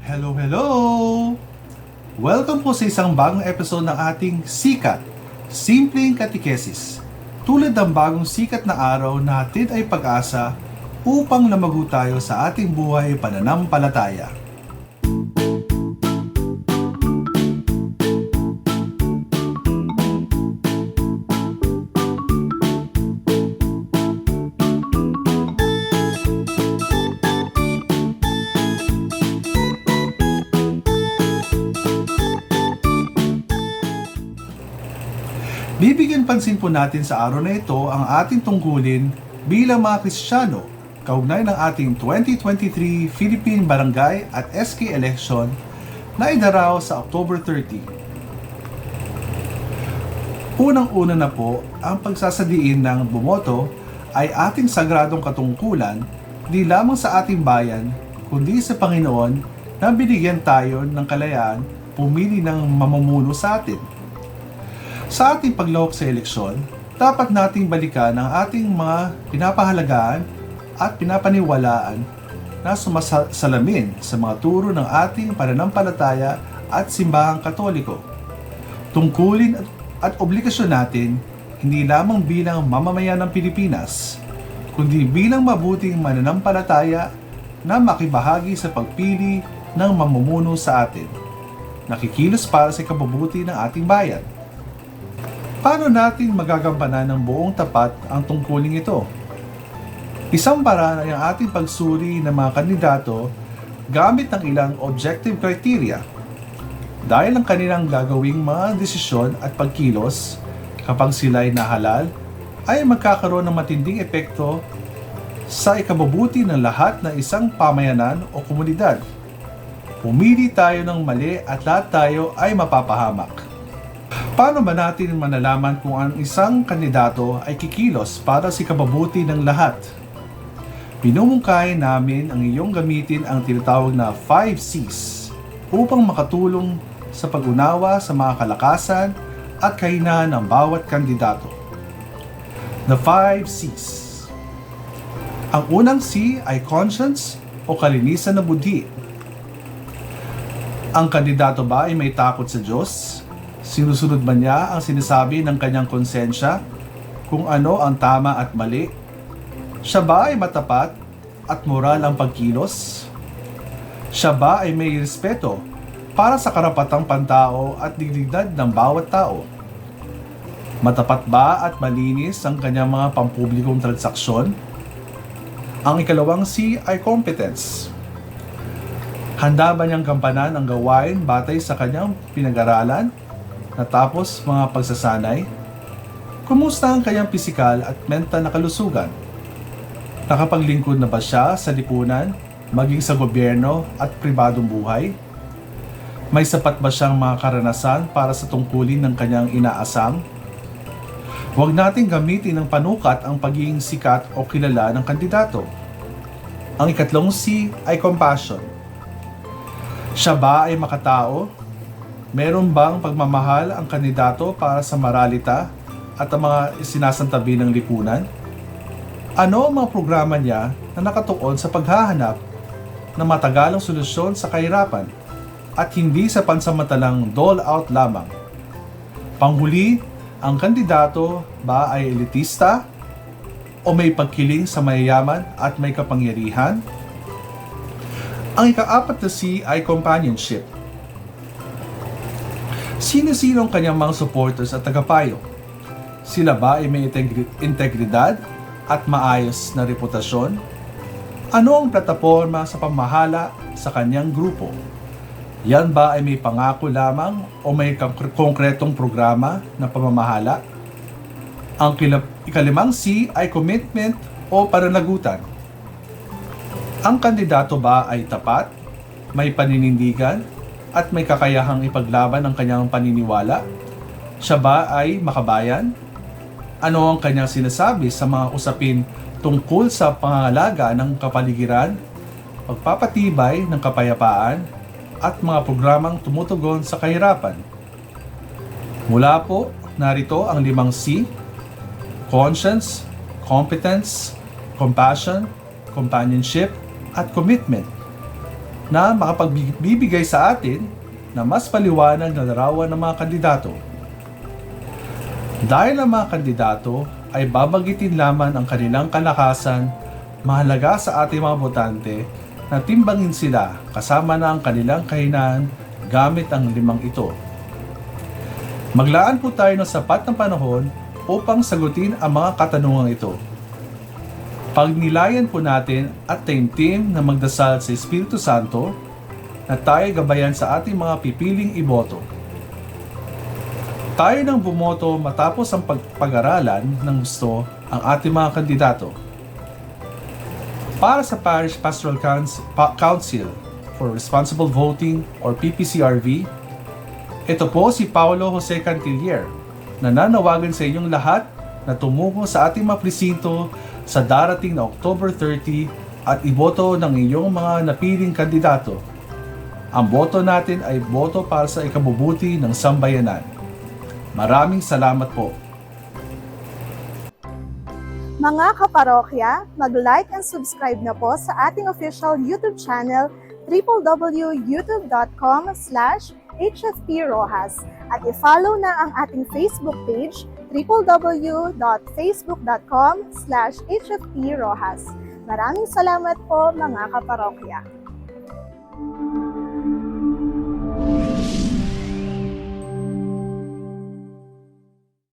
Hello, hello! Welcome po sa isang bagong episode ng ating Sikat, Simpleng Katikesis. Tulad ng bagong sikat na araw, natin ay pag-asa upang lumago tayo sa ating buhay pananampalataya. Bibigyan pansin po natin sa araw na ito ang ating tungkulin bilang mga Kristiyano kaugnay ng ating 2023 Philippine Barangay at SK election na idaraw sa October 30. Unang-una na po, ang pagsasadiin ng bumoto ay ating sagradong katungkulan di lamang sa ating bayan kundi sa Panginoon na binigyan tayo ng kalayaan pumili ng mamumuno sa atin. Sa ating paglahok sa eleksyon, dapat nating balikan ang ating mga pinapahalagaan at pinapaniwalaan na sumasalamin sa mga turo ng ating pananampalataya at simbahang Katoliko. Tungkulin at obligasyon natin hindi lamang bilang mamamayan ng Pilipinas, kundi bilang mabuting mananampalataya na makibahagi sa pagpili ng mamumuno sa atin, nakikilos para sa ikabubuti ng ating bayan. Paano natin magagampanan ng buong tapat ang tungkulin ito? Isang paraan ay ang ating pagsuri ng mga kandidato gamit ng ilang objective criteria. Dahil ang kanilang gagawing mga desisyon at pagkilos kapag sila ay nahalal, ay magkakaroon ng matinding epekto sa ikabubuti ng lahat ng isang pamayanan o komunidad. Pumili tayo ng mali at lahat tayo ay mapapahamak. Paano ba natin manalaman kung ang isang kandidato ay kikilos para sa ikabubuti ng lahat? Pinumungkahi namin ang iyong gamitin ang tinatawag na 5 C's upang makatulong sa pag-unawa sa mga kalakasan at kahinaan ng bawat kandidato. The 5 C's. Ang unang C ay conscience o kalinisan na budhi. Ang kandidato ba ay may takot sa Diyos? Sinusunod ba niya ang sinasabi ng kanyang konsensya kung ano ang tama at mali? Siya ba ay matapat at moral ang pagkilos? Siya ba ay may respeto para sa karapatang pantao at dignidad ng bawat tao? Matapat ba at malinis ang kanyang mga pampublikong transaksyon? Ang ikalawang C ay competence. Handa ba niyang gampanan ang gawain batay sa kanyang pinag-aralan? Natapos mga pagsasanay? Kumusta ang kanyang pisikal at mental na kalusugan? Nakapaglingkod na ba siya sa lipunan, maging sa gobyerno at pribadong buhay? May sapat ba siyang mga karanasan para sa tungkulin ng kanyang inaasam? Huwag nating gamitin ng panukat ang pagiging sikat o kilala ng kandidato. Ang ikatlong C ay compassion. Siya ba ay makatao? Meron bang pagmamahal ang kandidato para sa moralita at ang mga sinasantabi ng lipunan? Ano ang mga programa niya na nakatuon sa paghahanap ng matagalang solusyon sa kahirapan at hindi sa pansamantalang dole-out lamang? Panghuli, ang kandidato ba ay elitista o may pagkiling sa mayayaman at may kapangyarihan? Ang ika-4 na C ay companionship. Sino-sino ang kanyang mga supporters at tagapayo? Sila ba ay may integridad at maayos na reputasyon? Ano ang plataporma sa pamahala sa kanyang grupo? Yan ba ay may pangako lamang o may konkretong programa na pamamahala? Ang ikalimang C ay commitment o pananagutan. Ang kandidato ba ay tapat, may paninindigan, at may kakayahang ipaglaban ang kanyang paniniwala? Siya ba ay makabayan? Ano ang kanyang sinasabi sa mga usapin tungkol sa pangangalaga ng kapaligiran, pagpapatibay ng kapayapaan, at mga programang tumutugon sa kahirapan? Mula po, narito ang 5 C: conscience, competence, compassion, companionship, at commitment. na makapagbibigay sa atin na mas paliwanag na larawan ng mga kandidato. Dahil ang mga kandidato ay babagitin lamang ang kanilang kalakasan, mahalaga sa ating mga botante na timbangin sila kasama na ang kanilang kahinaan gamit ang 5 ito. Maglaan po tayo ng sapat na panahon upang sagutin ang mga katanungang ito. Pagnilayan po natin at taimtim na magdasal sa Espiritu Santo na tayo gabayan sa ating mga pipiling iboto. Tayo nang bumoto matapos ang pag-aralan ng gusto ang ating mga kandidato. Para sa Parish Pastoral Council for Responsible Voting or PPCRV, ito po si Paulo Jose Cantilier na nanawagan sa inyong lahat na tumungo sa ating mga presinto sa darating na October 30 at iboto ng inyong mga napiling kandidato. Ang boto natin ay boto para sa ikabubuti ng sambayanan. Maraming salamat po. Mga kaparokya, mag-like and subscribe na po sa ating official YouTube channel www.youtube.com/HFPRojas at i-follow na ang ating Facebook page www.facebook.com/HFPRojas. Maraming salamat po mga kaparokya.